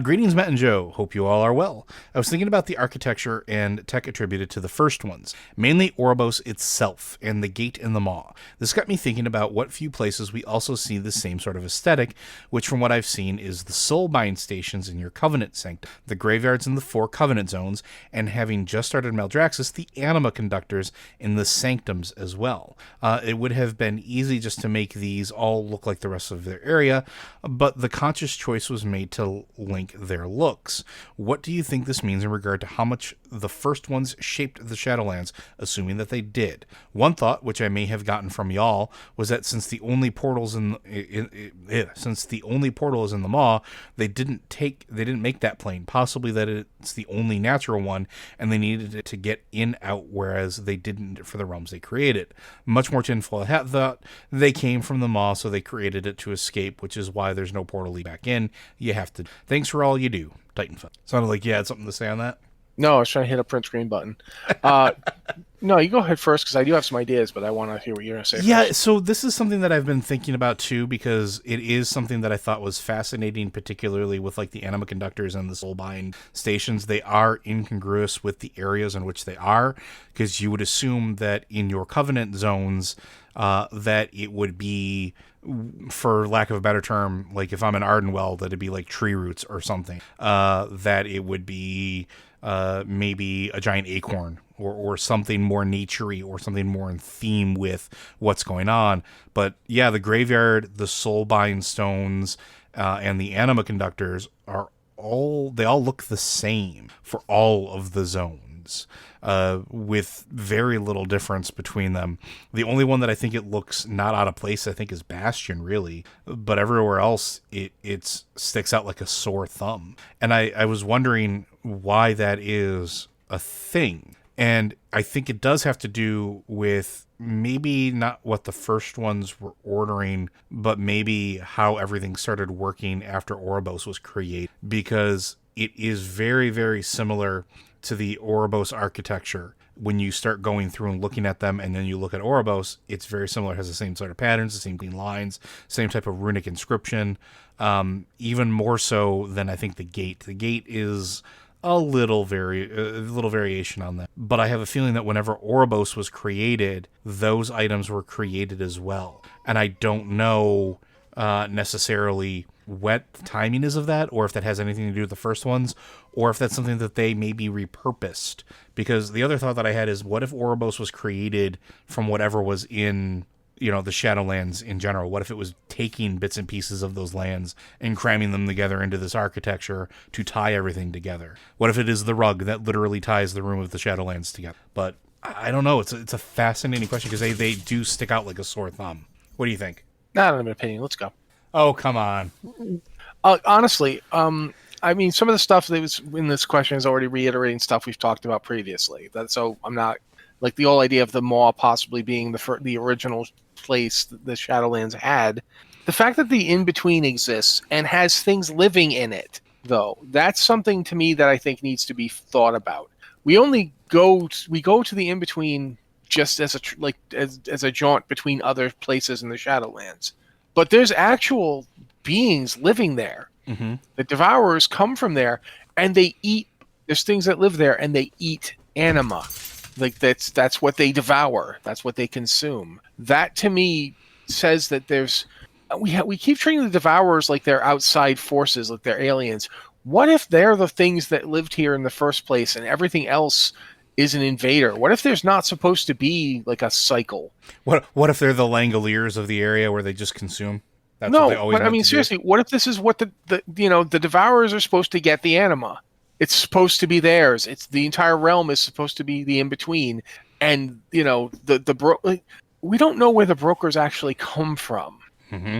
Speaker 1: Greetings, Matt and Joe. Hope you all are well. I was thinking about the architecture and tech attributed to the first ones, mainly Oribos itself and the gate in the maw. This got me thinking about what few places we also see the same sort of aesthetic, which from what I've seen is the Soulbind stations in your Covenant Sanctum, the graveyards in the 4 Covenant zones, and having just started Maldraxxus, the Anima Conductors in the Sanctums as well. It would have been easy just to make these all look like the rest of their area, but the conscious choice was made to link their looks. What do you think this means in regard to how much the first ones shaped the Shadowlands, assuming that they did? One thought, which I may have gotten from y'all, was that since the only portal is in the maw, they didn't make that plane. Possibly that it's the only natural one, and they needed it to get in out, whereas they didn't for the realms they created. Much more tinfoil hat thought they came from the maw, so they created it to escape, which is why there's no portal lead back in. You have to. Thanks for all you do, Titanfall. Sounded like you had something to say on that.
Speaker 2: No, I was trying to hit a print screen button. No, you go ahead first, because I do have some ideas, but I want to hear what you're going to say first.
Speaker 1: So this is something that I've been thinking about, too, because it is something that I thought was fascinating, particularly with like the Anima Conductors and the Soulbind stations. They are incongruous with the areas in which they are, because you would assume that in your Covenant zones, that it would be, for lack of a better term, like if I'm in Ardenwell, that it'd be like tree roots or something. That it would be maybe a giant acorn or something more naturey or something more in theme with what's going on. But yeah, the graveyard, the Soulbind stones, and the Anima Conductors they all look the same for all of the zones. With very little difference between them. The only one that I think it looks not out of place, I think, is Bastion, really. But everywhere else, it sticks out like a sore thumb. And I was wondering why that is a thing. And I think it does have to do with maybe not what the first ones were ordering, but maybe how everything started working after Oribos was created. Because it is very, very similar to the Oribos architecture when you start going through and looking at them, and then you look at Oribos, it's very similar. It has the same sort of patterns, the same clean lines, same type of runic inscription. Even more so than I think the gate. The gate is a little variation on that. But I have a feeling that whenever Oribos was created, those items were created as well. And I don't know necessarily what the timing is of that, or if that has anything to do with the first ones, or if that's something that they maybe repurposed. Because the other thought that I had is, what if Oribos was created from whatever was in, the Shadowlands in general? What if it was taking bits and pieces of those lands and cramming them together into this architecture to tie everything together? What if it is the rug that literally ties the room of the Shadowlands together? But I don't know. It's a fascinating question, because they do stick out like a sore thumb. What do you think?
Speaker 2: Not an opinion. Let's go.
Speaker 1: Oh, come on.
Speaker 2: Honestly, I mean, some of the stuff that was in this question is already reiterating stuff we've talked about previously. So I'm not, like, the whole idea of the maw possibly being the original place that the Shadowlands had. The fact that the in-between exists and has things living in it, though, that's something to me that I think needs to be thought about. We go to the in-between just as a jaunt between other places in the Shadowlands. But there's actual beings living there.
Speaker 1: Mm-hmm.
Speaker 2: The Devourers come from there, and they eat. There's things that live there, and they eat anima. Like, that's what they devour. That's what they consume. That, to me, says that there's. We keep treating the Devourers like they're outside forces, like they're aliens. What if they're the things that lived here in the first place, and everything else is an invader? What if there's not supposed to be like a cycle?
Speaker 1: What if they're the Langoliers of the area where they just consume? That's
Speaker 2: no,
Speaker 1: what they always
Speaker 2: but I mean, seriously, what if this is what the Devourers are supposed to get the anima? It's supposed to be theirs. It's the entire realm is supposed to be the in between, and we don't know where the brokers actually come from,
Speaker 1: Mm-hmm.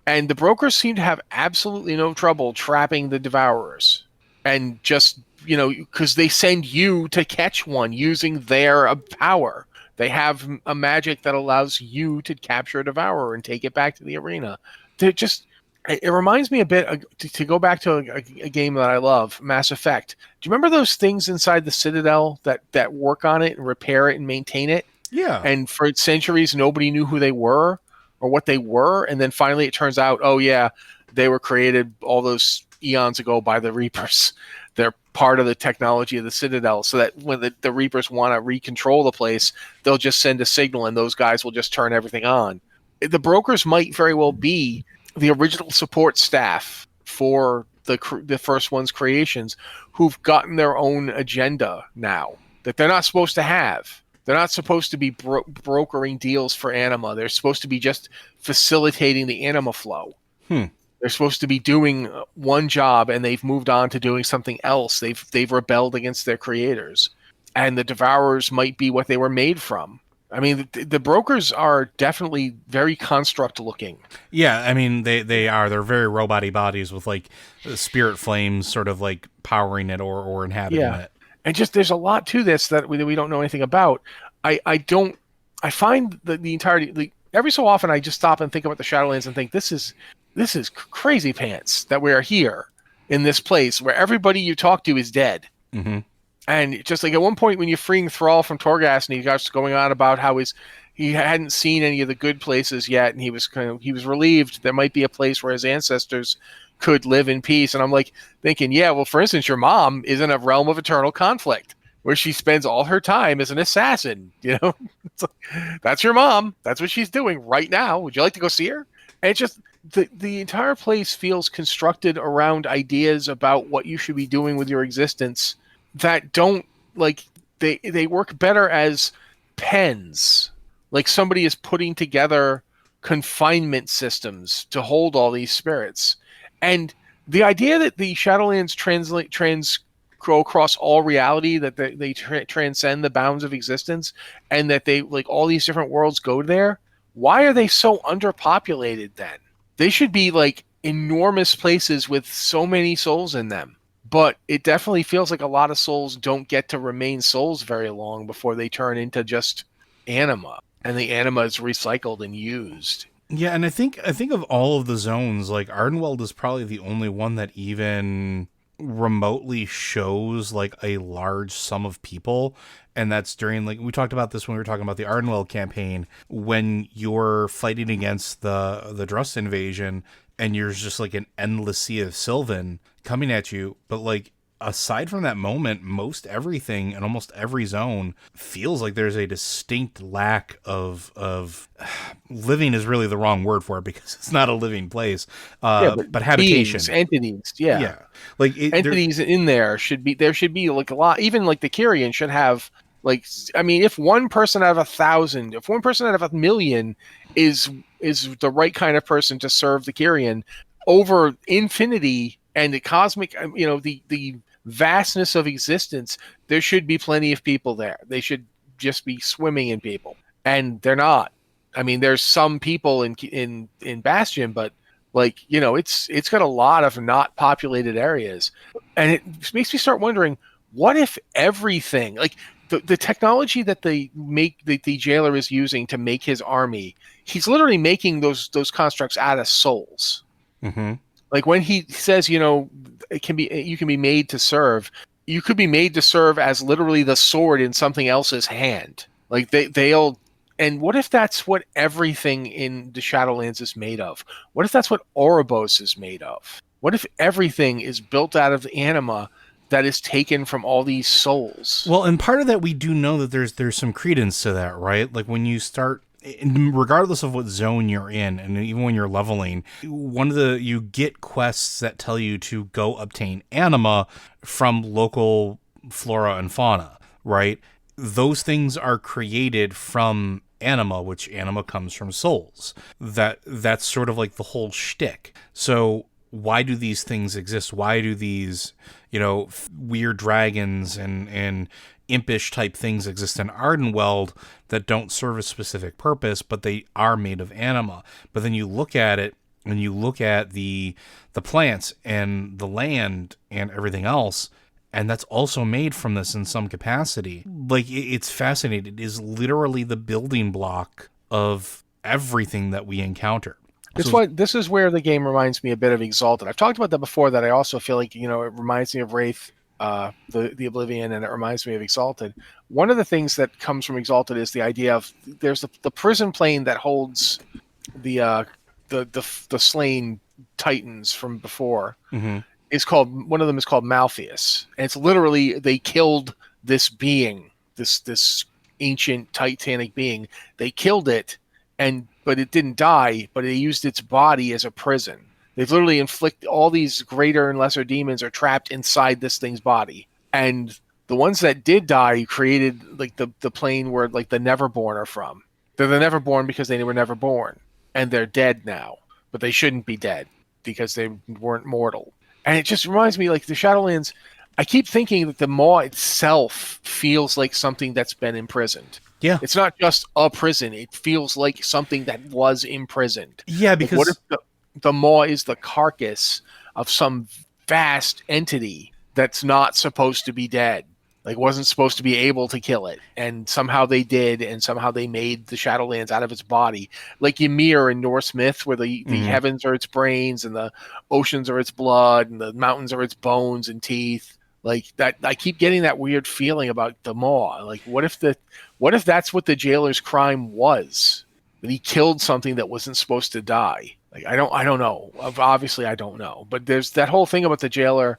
Speaker 2: and the brokers seem to have absolutely no trouble trapping the Devourers, and just because they send you to catch one using their power. They have a magic that allows you to capture a Devourer and take it back to the arena. It reminds me a bit, to go back to a game that I love, Mass Effect. Do you remember those things inside the Citadel that work on it and repair it and maintain it?
Speaker 1: Yeah.
Speaker 2: And for centuries, nobody knew who they were or what they were. And then finally it turns out, oh yeah, they were created all those eons ago by the Reapers. They're part of the technology of the Citadel, so that when the Reapers want to recontrol the place, they'll just send a signal and those guys will just turn everything on. The brokers might very well be the original support staff for the first one's creations, who've gotten their own agenda now that they're not supposed to have. They're not supposed to be brokering deals for anima. They're supposed to be just facilitating the anima flow. They're supposed to be doing one job, and they've moved on to doing something else. They've rebelled against their creators, and the Devourers might be what they were made from. I mean, the brokers are definitely very construct looking.
Speaker 1: Yeah, I mean, they are. They're very robot-y bodies with, like, spirit flames sort of, like, powering it or inhabiting it.
Speaker 2: And just there's a lot to this that we don't know anything about. I find the entirety. Every so often, I just stop and think about the Shadowlands and think, this is crazy pants that we are here in this place where everybody you talk to is dead.
Speaker 1: Mm-hmm.
Speaker 2: And just like at one point when you're freeing Thrall from Torghast, and he got going on about how he hadn't seen any of the good places yet, and he was relieved there might be a place where his ancestors could live in peace. And I'm like thinking, yeah, well, for instance, your mom is in a realm of eternal conflict where she spends all her time as an assassin. It's like, that's your mom. That's what she's doing right now. Would you like to go see her? And it's just the entire place feels constructed around ideas about what you should be doing with your existence that don't, like, they work better as pens. Like somebody is putting together confinement systems to hold all these spirits. And the idea that the Shadowlands go across all reality, that they transcend the bounds of existence, and that they, like, all these different worlds go there. Why are they so underpopulated then? They should be like enormous places with so many souls in them. But it definitely feels like a lot of souls don't get to remain souls very long before they turn into just anima, and the anima is recycled and used.
Speaker 1: Yeah, and I think of all of the zones, like, Ardenweld is probably the only one that even remotely shows like a large sum of people, and that's during, like, we talked about this when we were talking about the Ardenwell campaign, when you're fighting against the Drust invasion and you're just like an endless sea of Sylvan coming at you, but like aside from that moment, most everything and almost every zone feels like there's a distinct lack of living is really the wrong word for it because it's not a living place,
Speaker 2: Yeah, but
Speaker 1: but habitation.
Speaker 2: beings, entities, yeah.
Speaker 1: Yeah, like
Speaker 2: Entities in there should be like a lot. Even like the Kyrian should have like, I mean, if one person out of 1,000, if one person out of 1,000,000 is the right kind of person to serve the Kyrian over infinity and the cosmic, the vastness of existence, there should be plenty of people there. They should just be swimming in people, and they're not. I mean, there's some people in Bastion, but like, it's got a lot of not populated areas, and it makes me start wondering, what if everything, like the technology that the jailer is using to make his army, he's literally making those constructs out of souls.
Speaker 1: mm-hmm.
Speaker 2: Like when he says, you can be made to serve. You could be made to serve as literally the sword in something else's hand. Like they'll. And what if that's what everything in the Shadowlands is made of? What if that's what Oribos is made of? What if everything is built out of anima that is taken from all these souls?
Speaker 1: Well, and part of that, we do know that there's some credence to that, right? Like when you start, regardless of what zone you're in, and even when you're leveling, you get quests that tell you to go obtain anima from local flora and fauna, right? Those things are created from anima, which anima comes from souls. That's sort of like the whole shtick. So why do these things exist? Why do these, weird dragons and impish type things exist in Ardenweld that don't serve a specific purpose, but they are made of anima? But then you look at it, and you look at the plants and the land and everything else, and that's also made from this in some capacity. Like, it's fascinating. It is literally the building block of everything that we encounter.
Speaker 2: This is where the game reminds me a bit of Exalted. I've talked about that before, that I also feel like, it reminds me of Wraith, the Oblivion, and it reminds me of Exalted. One of the things that comes from Exalted is the idea of there's the prison plane that holds the slain titans from before.
Speaker 1: Mm-hmm.
Speaker 2: One of them is called Malpheus, and it's literally, they killed this being, this ancient titanic being. They killed it, but it didn't die, but they used its body as a prison. They've literally inflicted, all these greater and lesser demons are trapped inside this thing's body, and the ones that did die created like the plane where like the Neverborn are from. They're the Neverborn because they were never born, and they're dead now, but they shouldn't be dead because they weren't mortal. And it just reminds me, like the Shadowlands, I keep thinking that the Maw itself feels like something that's been imprisoned.
Speaker 1: Yeah.
Speaker 2: It's not just a prison. It feels like something that was imprisoned.
Speaker 1: Yeah, because
Speaker 2: like, what if the Maw is the carcass of some vast entity that's not supposed to be dead? Like, wasn't supposed to be able to kill it. And somehow they did, and somehow they made the Shadowlands out of its body. Like Ymir in Norse myth, where the heavens are its brains, and the oceans are its blood, and the mountains are its bones and teeth. Like that, I keep getting that weird feeling about the Maw. Like, what if that's what the jailer's crime was? That he killed something that wasn't supposed to die. Like, I don't know. Obviously, I don't know. But there's that whole thing about the jailer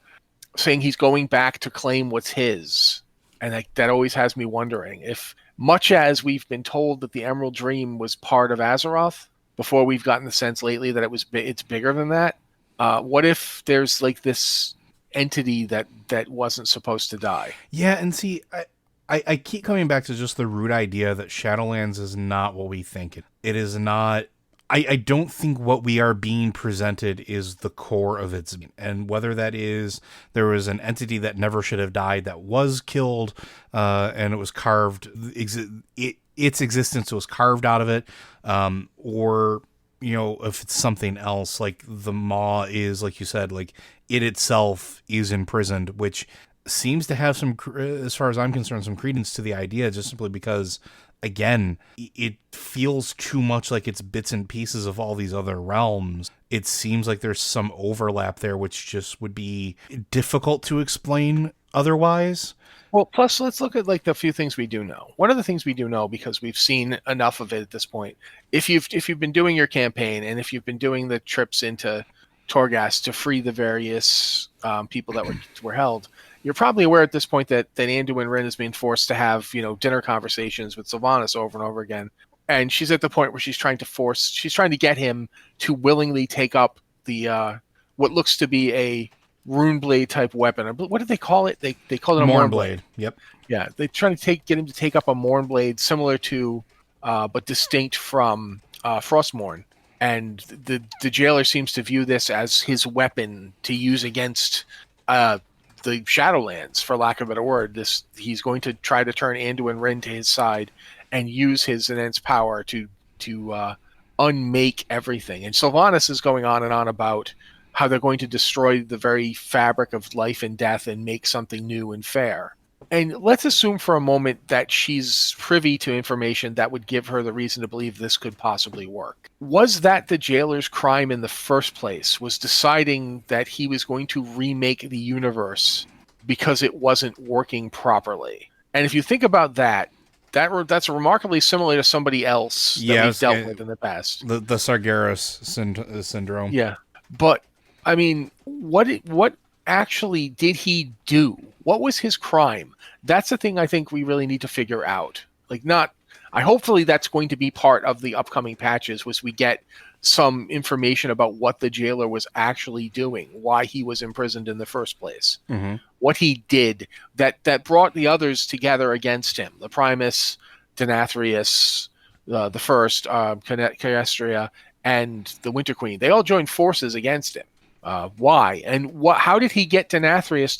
Speaker 2: saying he's going back to claim what's his. And that always has me wondering, if, much as we've been told that the Emerald Dream was part of Azeroth, before we've gotten the sense lately that it's bigger than that, what if there's like this entity that wasn't supposed to die?
Speaker 1: Yeah, and see, I keep coming back to just the root idea that Shadowlands is not what we think it is. Not. I don't think what we are being presented is the core of its, and whether that is there was an entity that never should have died that was killed, and it was carved, its existence was carved out of it, or if it's something else, like the Maw is, like you said, like it itself is imprisoned, which seems to have some, as far as I'm concerned, some credence to the idea, just simply because again, it feels too much like it's bits and pieces of all these other realms. It seems like there's some overlap there, which just would be difficult to explain otherwise.
Speaker 2: Well, plus let's look at like the few things we do know. One of the things we do know, because we've seen enough of it at this point, if you've been doing your campaign and if you've been doing the trips into Torghast to free the various people that were held, you're probably aware at this point that Anduin Wrynn is being forced to have dinner conversations with Sylvanas over and over again, and she's at the point where she's trying to get him to willingly take up the what looks to be a Runeblade type weapon. What did they call it? They called it a Mournblade.
Speaker 1: Yep.
Speaker 2: Yeah, they're trying to get him to take up a Mournblade similar to, but distinct from Frostmourne. And the jailer seems to view this as his weapon to use against the Shadowlands, for lack of a better word. He's going to try to turn Anduin Wrynn to his side and use his immense power to unmake everything. And Sylvanas is going on and on about how they're going to destroy the very fabric of life and death and make something new and fair. And let's assume for a moment that she's privy to information that would give her the reason to believe this could possibly work. Was that the jailer's crime in the first place, was deciding that he was going to remake the universe because it wasn't working properly? And if you think about that's remarkably similar to somebody else that we've dealt with in the past.
Speaker 1: The Sargeras syndrome.
Speaker 2: Yeah. But I mean, what actually did he do? What was his crime? That's the thing I think we really need to figure out. Hopefully that's going to be part of the upcoming patches, was we get some information about what the jailer was actually doing, why he was imprisoned in the first place, what he did that brought the others together against him. The Primus, Denathrius, the First, Caestria, and the Winter Queen. They all joined forces against him. Why? And how did he get Denathrius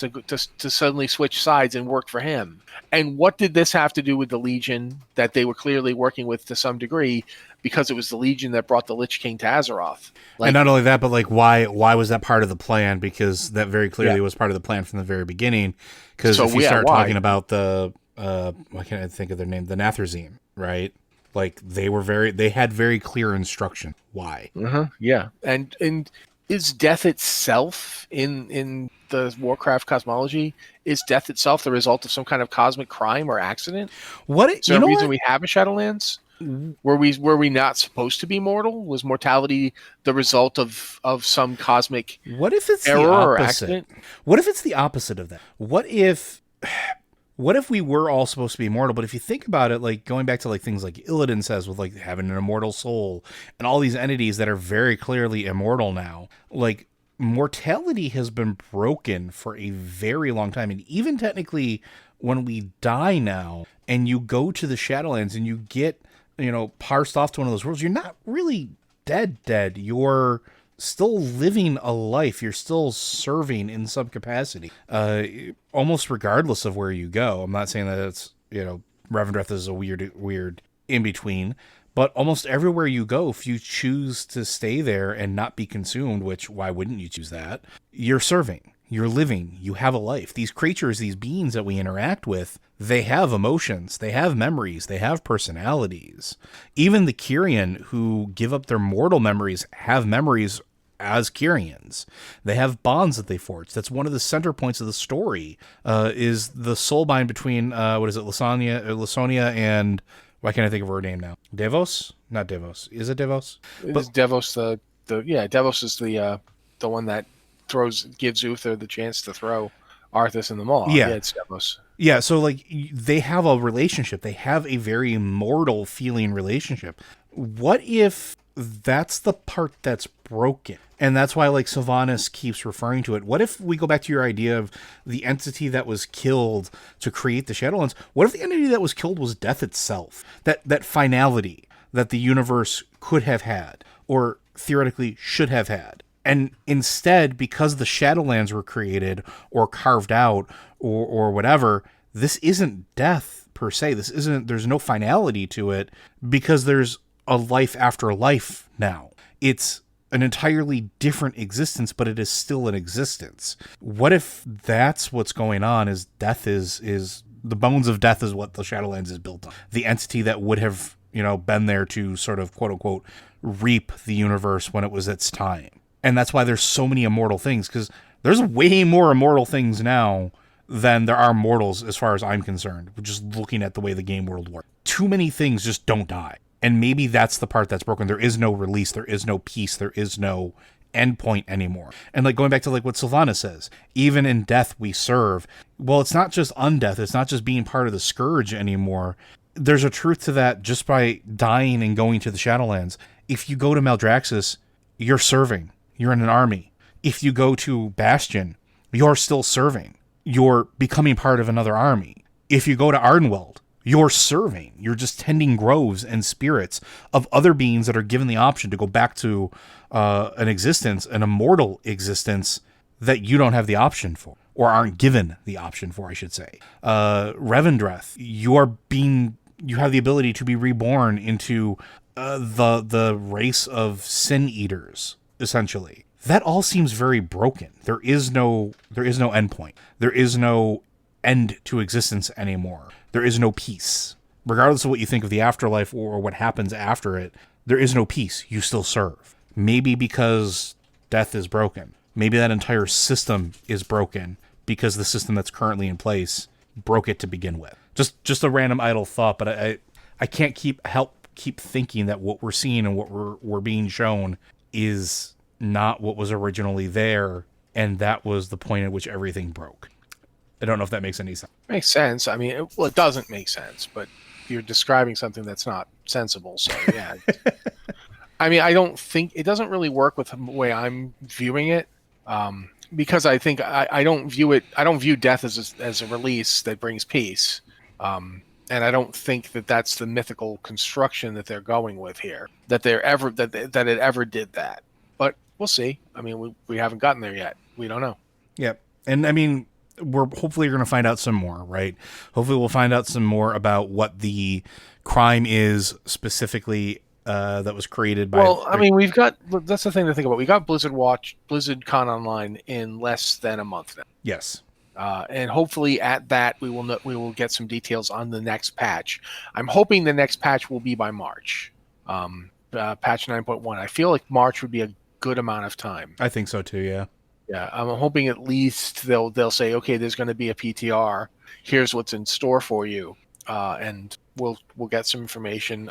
Speaker 2: to suddenly switch sides and work for him? And what did this have to do with the Legion that they were clearly working with to some degree, because it was the Legion that brought the Lich King to Azeroth?
Speaker 1: And not only that, but why was that part of the plan? Because that very clearly was part of the plan from the very beginning. Because if you start talking about the why can't I think of their name? The Nathrezim, right? They had very clear instruction. Why?
Speaker 2: Yeah. And is death itself in the Warcraft cosmology, is death itself the result of some kind of cosmic crime or accident? Is there a reason we have a Shadowlands? Were we not supposed to be mortal? Was mortality the result of some cosmic error or accident?
Speaker 1: What if it's the opposite of that? What if we were all supposed to be immortal? But if you think about it, going back to things like Illidan says with having an immortal soul and all these entities that are very clearly immortal now, mortality has been broken for a very long time. And even technically when we die now and you go to the Shadowlands and you get, parsed off to one of those worlds, you're not really dead. You're still living a life. You're still serving in some capacity, almost regardless of where you go. I'm not saying that it's, Revendreth is a weird in between, but almost everywhere you go, if you choose to stay there and not be consumed, which why wouldn't you choose that? You're serving, you're living, you have a life. These creatures, these beings that we interact with, they have emotions, they have memories, they have personalities. Even the Kyrian who give up their mortal memories have memories as Kyrians. They have bonds that they forge. That's one of the center points of the story, is the soul bind between, Lasonia and, why can't I think of her name now? Devos? Not Devos. Is it Devos?
Speaker 2: Is Devos Devos is the one that gives Uther the chance to throw Arthas in the maw. Yeah, it's Devos.
Speaker 1: Yeah, so they have a relationship. They have a very mortal feeling relationship. What if that's the part that's broken? And that's why Sylvanas keeps referring to it. What if we go back to your idea of the entity that was killed to create the Shadowlands? What if the entity that was killed was death itself? That finality that the universe could have had, or theoretically should have had. And instead, because the Shadowlands were created or carved out or whatever, this isn't death per se. There's no finality to it, because there's a life after life now. It's an entirely different existence, but it is still an existence. What if that's what's going on, is death is the bones of death is what the Shadowlands is built on. The entity that would have, been there to sort of quote unquote reap the universe when it was its time. And that's why there's so many immortal things, because there's way more immortal things now than there are mortals as far as I'm concerned, just looking at the way the game world works. Too many things just don't die. And maybe that's the part that's broken. There is no release, there is no peace, there is no endpoint anymore. And like going back to like what Sylvanas says, even in death we serve. Well, it's not just undeath, it's not just being part of the scourge anymore. There's a truth to that just by dying and going to the Shadowlands. If you go to Maldraxxus, you're serving. You're in an army. If you go to Bastion, you're still serving. You're becoming part of another army. If you go to Ardenweld, you're serving. You're just tending groves and spirits of other beings that are given the option to go back to an existence, an immortal existence that you don't have the option for, or aren't given the option for, I should say. Revendreth, you have the ability to be reborn into the race of sin eaters, essentially. That all seems very broken. There is no endpoint. There is no end to existence anymore. There is no peace. Regardless of what you think of the afterlife or what happens after it, there is no peace. You still serve. Maybe because death is broken. Maybe that entire system is broken because the system that's currently in place broke it to begin with. Just a random idle thought, but I can't keep thinking that what we're seeing and what we're being shown is not what was originally there, and that was the point at which everything broke. I don't know if that makes any sense.
Speaker 2: Makes sense. I mean, it doesn't make sense, but you're describing something that's not sensible. So yeah. I mean, I don't think it doesn't really work with the way I'm viewing it, because I think I don't view death as a release that brings peace, and I don't think that that's the mythical construction that they're going with here. That it ever did that, but we'll see. I mean, we haven't gotten there yet. We don't know.
Speaker 1: Yep, and I mean, we're hopefully going to find out some more, right? Hopefully we'll find out some more about what the crime is specifically that was created by...
Speaker 2: Well, I mean, that's the thing to think about. We got BlizzardCon Online in less than a month now.
Speaker 1: Yes.
Speaker 2: And hopefully at that we will get some details on the next patch. I'm hoping the next patch will be by March. Patch 9.1. I feel like March would be a good amount of time.
Speaker 1: I think so too, yeah.
Speaker 2: Yeah, I'm hoping at least they'll say, okay, there's going to be a PTR. Here's what's in store for you, and we'll get some information.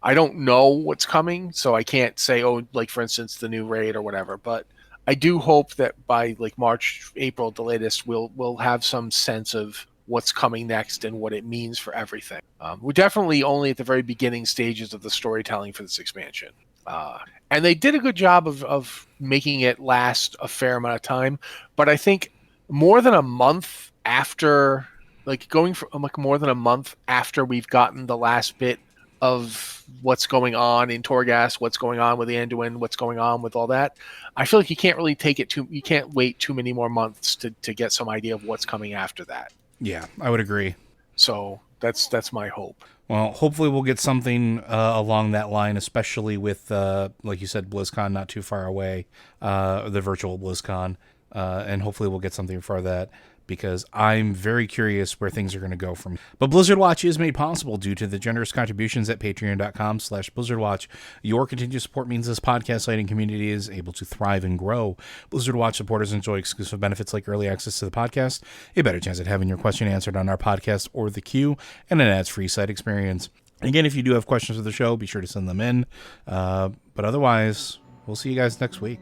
Speaker 2: I don't know what's coming, so I can't say, like for instance, the new raid or whatever. But I do hope that by like March, April, at the latest, we'll have some sense of what's coming next and what it means for everything. We're definitely only at the very beginning stages of the storytelling for this expansion. And they did a good job of making it last a fair amount of time. But I think more than a month after, like going for like more than a month after we've gotten the last bit of what's going on in Torghast, what's going on with Anduin, what's going on with all that, I feel like you can't really you can't wait too many more months to get some idea of what's coming after that.
Speaker 1: Yeah, I would agree.
Speaker 2: So that's my hope.
Speaker 1: Well, hopefully we'll get something along that line, especially with, like you said, BlizzCon not too far away, the virtual BlizzCon, and hopefully we'll get something for that, because I'm very curious where things are going to go from. But Blizzard Watch is made possible due to the generous contributions at patreon.com/BlizzardWatch. Your continued support means this podcast site and community is able to thrive and grow. Blizzard Watch supporters enjoy exclusive benefits like early access to the podcast, a better chance at having your question answered on our podcast or the queue, and an ads-free site experience. Again, if you do have questions for the show, be sure to send them in. But otherwise, we'll see you guys next week.